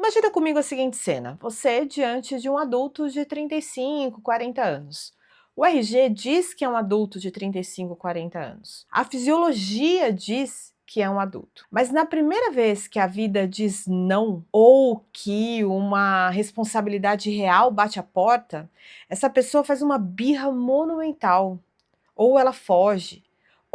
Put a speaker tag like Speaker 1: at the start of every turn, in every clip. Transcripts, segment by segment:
Speaker 1: Imagina comigo a seguinte cena: você diante de um adulto de 35, 40 anos. O RG diz que é um adulto de 35, 40 anos. A fisiologia diz que é um adulto. Mas na primeira vez que a vida diz não, ou que uma responsabilidade real bate a porta, essa pessoa faz uma birra monumental. Ou ela foge,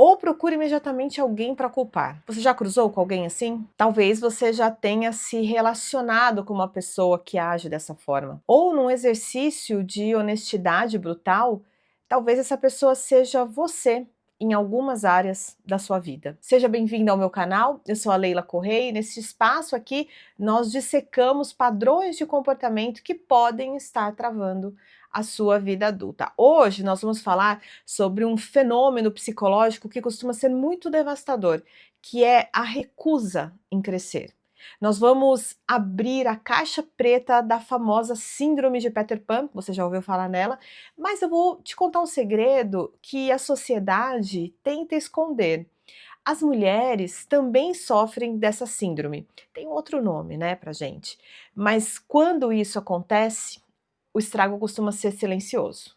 Speaker 1: ou procura imediatamente alguém para culpar. Você já cruzou com alguém assim? Talvez você já tenha se relacionado com uma pessoa que age dessa forma. Ou num exercício de honestidade brutal, talvez essa pessoa seja você em algumas áreas da sua vida. Seja bem-vindo ao meu canal, eu sou a Leila Correia e nesse espaço aqui nós dissecamos padrões de comportamento que podem estar travando a sua vida adulta. Hoje nós vamos falar sobre um fenômeno psicológico que costuma ser muito devastador, que é a recusa em crescer. Nós vamos abrir a caixa preta da famosa síndrome de Peter Pan, você já ouviu falar nela, mas eu vou te contar um segredo que a sociedade tenta esconder. As mulheres também sofrem dessa síndrome. Tem outro nome, né, pra gente. Mas quando isso acontece, o estrago costuma ser silencioso.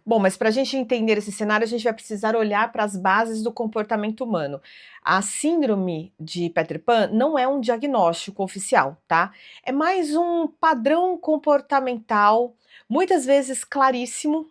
Speaker 1: Bom, mas para a gente entender esse cenário, a gente vai precisar olhar para as bases do comportamento humano. A síndrome de Peter Pan não é um diagnóstico oficial, tá? É mais um padrão comportamental, muitas vezes claríssimo,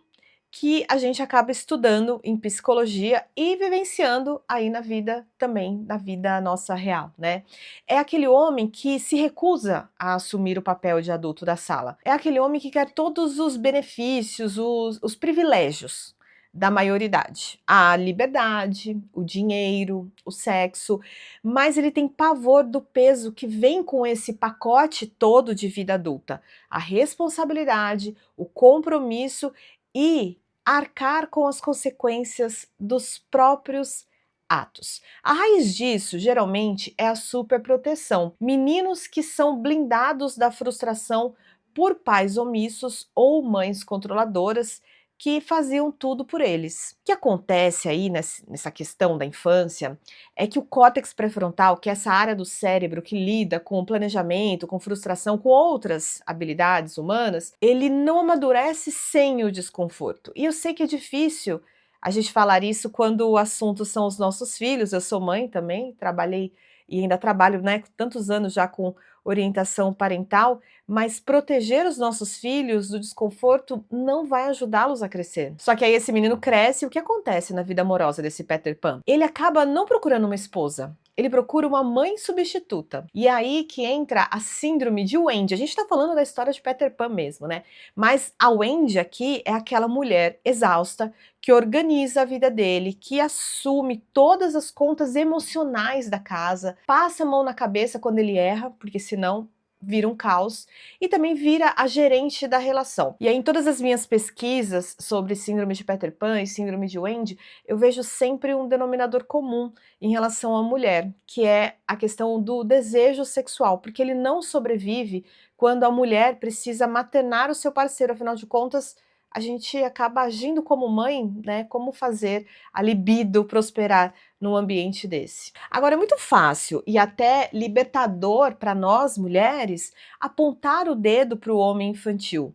Speaker 1: que a gente acaba estudando em psicologia e vivenciando aí na vida também, na vida nossa real, né? É aquele homem que se recusa a assumir o papel de adulto da sala. É aquele homem que quer todos os benefícios, os privilégios da maioridade. A liberdade, o dinheiro, o sexo, mas ele tem pavor do peso que vem com esse pacote todo de vida adulta. A responsabilidade, o compromisso e arcar com as consequências dos próprios atos. A raiz disso, geralmente, é a superproteção. Meninos que são blindados da frustração por pais omissos ou mães controladoras que faziam tudo por eles. O que acontece aí nessa questão da infância é que o córtex pré-frontal, que é essa área do cérebro que lida com o planejamento, com frustração, com outras habilidades humanas, ele não amadurece sem o desconforto. E eu sei que é difícil a gente falar isso quando o assunto são os nossos filhos. Eu sou mãe também, trabalhei e ainda trabalho, né, tantos anos já com orientação parental, mas proteger os nossos filhos do desconforto não vai ajudá-los a crescer. Só que aí esse menino cresce e o que acontece na vida amorosa desse Peter Pan? Ele acaba não procurando uma esposa. Ele procura uma mãe substituta. E é aí que entra a síndrome de Wendy. A gente tá falando da história de Peter Pan mesmo, né? Mas a Wendy aqui é aquela mulher exausta que organiza a vida dele, que assume todas as contas emocionais da casa, passa a mão na cabeça quando ele erra, porque senão vira um caos, e também vira a gerente da relação. E aí, em todas as minhas pesquisas sobre síndrome de Peter Pan e síndrome de Wendy, eu vejo sempre um denominador comum em relação à mulher, que é a questão do desejo sexual, porque ele não sobrevive quando a mulher precisa maternar o seu parceiro, afinal de contas, a gente acaba agindo como mãe, né? Como fazer a libido prosperar num ambiente desse. Agora, é muito fácil e até libertador para nós mulheres apontar o dedo para o homem infantil.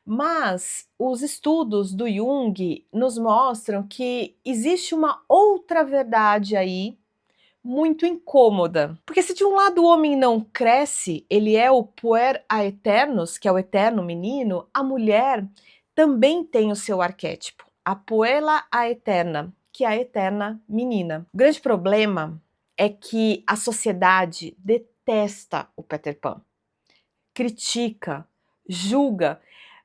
Speaker 1: Mas os estudos do Jung nos mostram que existe uma outra verdade aí muito incômoda. Porque se de um lado o homem não cresce, ele é o puer aeternus, que é o eterno menino, a mulher também tem o seu arquétipo, a puella aeterna, que é a eterna menina. O grande problema é que a sociedade detesta o Peter Pan, critica, julga,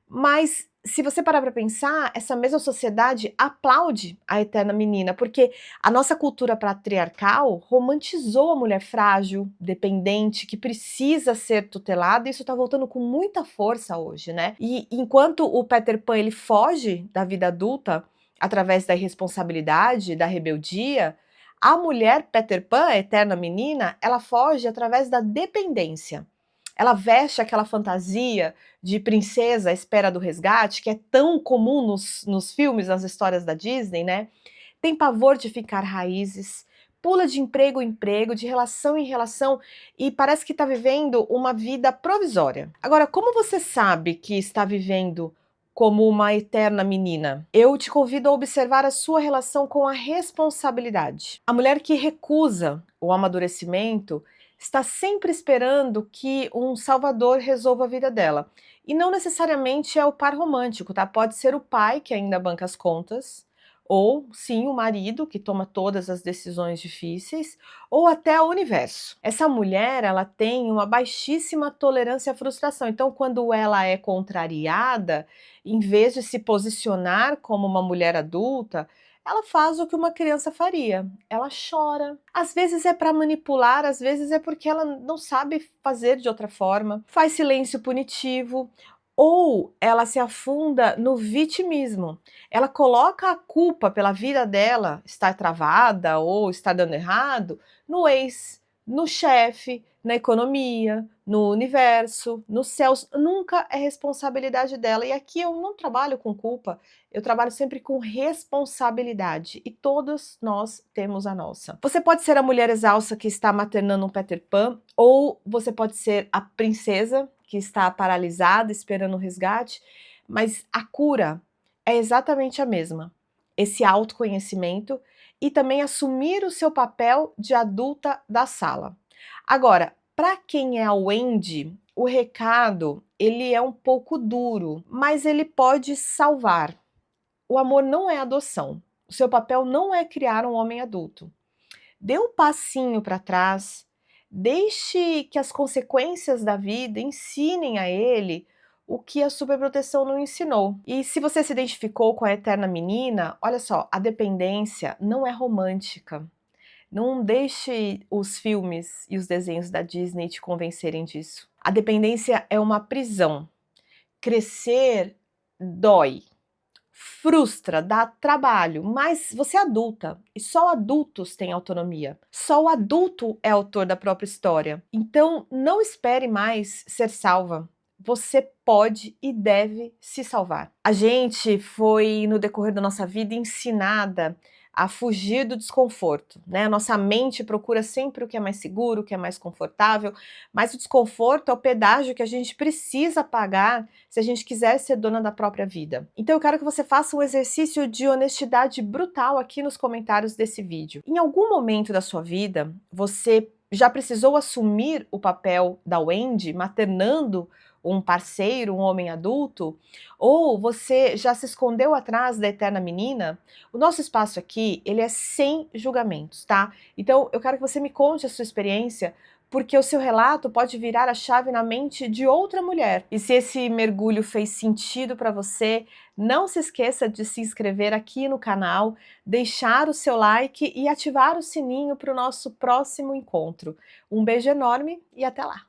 Speaker 1: mas se você parar para pensar, essa mesma sociedade aplaude a eterna menina, porque a nossa cultura patriarcal romantizou a mulher frágil, dependente, que precisa ser tutelada, e isso está voltando com muita força hoje, né? E enquanto o Peter Pan ele foge da vida adulta através da irresponsabilidade, da rebeldia, a mulher Peter Pan, a eterna menina, ela foge através da dependência. Ela veste aquela fantasia de princesa à espera do resgate, que é tão comum nos filmes, nas histórias da Disney, né? tem pavor de ficar raízes, pula de emprego em emprego, de relação em relação e parece que está vivendo uma vida provisória. Agora, como você sabe que está vivendo como uma eterna menina? Eu te convido a observar a sua relação com a responsabilidade. A mulher que recusa o amadurecimento está sempre esperando que um salvador resolva a vida dela. E não necessariamente é o par romântico, tá? Pode ser o pai que ainda banca as contas, ou sim o marido que toma todas as decisões difíceis, ou até o universo. Essa mulher, ela tem uma baixíssima tolerância à frustração. Então, quando ela é contrariada, em vez de se posicionar como uma mulher adulta, ela faz o que uma criança faria. Ela chora. Às vezes é para manipular, às vezes é porque ela não sabe fazer de outra forma. Faz silêncio punitivo. Ou ela se afunda no vitimismo. Ela coloca a culpa pela vida dela estar travada ou estar dando errado no ex, no chefe, na economia, no universo, nos céus. Nunca é responsabilidade dela. E aqui eu não trabalho com culpa, eu trabalho sempre com responsabilidade. E todos nós temos a nossa. Você pode ser a mulher exausta que está maternando um Peter Pan, ou você pode ser a princesa que está paralisada, esperando o resgate, mas a cura é exatamente a mesma. Esse autoconhecimento e também assumir o seu papel de adulta da sala. Agora, para quem é a Wendy, o recado ele é um pouco duro, mas ele pode salvar. O amor não é adoção. O seu papel não é criar um homem adulto. Dê um passinho para trás, deixe que as consequências da vida ensinem a ele o que a superproteção não ensinou. E se você se identificou com a eterna menina, olha só, a dependência não é romântica. Não deixe os filmes e os desenhos da Disney te convencerem disso. A dependência é uma prisão. Crescer dói, frustra, dá trabalho, mas você é adulta e só adultos têm autonomia. Só o adulto é autor da própria história. Então, não espere mais ser salva. Você pode e deve se salvar. A gente foi, no decorrer da nossa vida, ensinada a fugir do desconforto, né? A nossa mente procura sempre o que é mais seguro, o que é mais confortável, mas o desconforto é o pedágio que a gente precisa pagar se a gente quiser ser dona da própria vida. Então eu quero que você faça um exercício de honestidade brutal aqui nos comentários desse vídeo. Em algum momento da sua vida, você já precisou assumir o papel da Wendy, maternando um parceiro, um homem adulto? Ou você já se escondeu atrás da eterna menina? O nosso espaço aqui, ele é sem julgamentos, tá? Então eu quero que você me conte a sua experiência, porque o seu relato pode virar a chave na mente de outra mulher. E se esse mergulho fez sentido para você, não se esqueça de se inscrever aqui no canal, deixar o seu like e ativar o sininho para o nosso próximo encontro. Um beijo enorme e até lá!